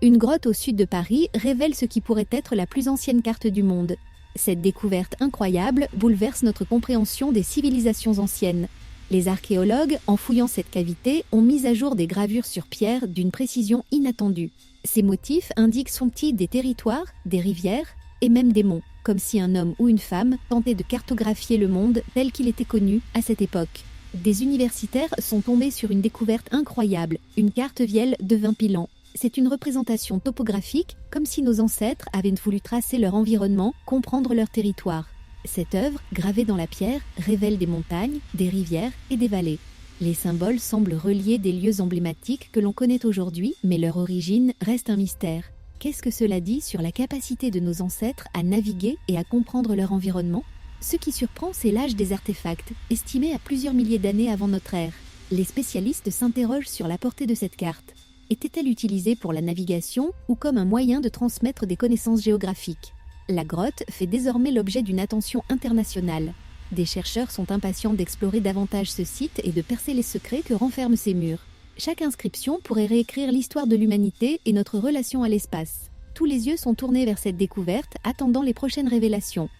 Une grotte au sud de Paris révèle ce qui pourrait être la plus ancienne carte du monde. Cette découverte incroyable bouleverse notre compréhension des civilisations anciennes. Les archéologues, en fouillant cette cavité, ont mis à jour des gravures sur pierre d'une précision inattendue. Ces motifs indiquent souvent des territoires, des rivières et même des monts, comme si un homme ou une femme tentait de cartographier le monde tel qu'il était connu à cette époque. Des universitaires sont tombés sur une découverte incroyable, une carte vieille de 20 000 ans. C'est une représentation topographique, comme si nos ancêtres avaient voulu tracer leur environnement, comprendre leur territoire. Cette œuvre, gravée dans la pierre, révèle des montagnes, des rivières et des vallées. Les symboles semblent relier des lieux emblématiques que l'on connaît aujourd'hui, mais leur origine reste un mystère. Qu'est-ce que cela dit sur la capacité de nos ancêtres à naviguer et à comprendre leur environnement ? Ce qui surprend, c'est l'âge des artefacts, estimé à plusieurs milliers d'années avant notre ère. Les spécialistes s'interrogent sur la portée de cette carte. Était-elle utilisée pour la navigation ou comme un moyen de transmettre des connaissances géographiques ? La grotte fait désormais l'objet d'une attention internationale. Des chercheurs sont impatients d'explorer davantage ce site et de percer les secrets que renferment ses murs. Chaque inscription pourrait réécrire l'histoire de l'humanité et notre relation à l'espace. Tous les yeux sont tournés vers cette découverte, attendant les prochaines révélations.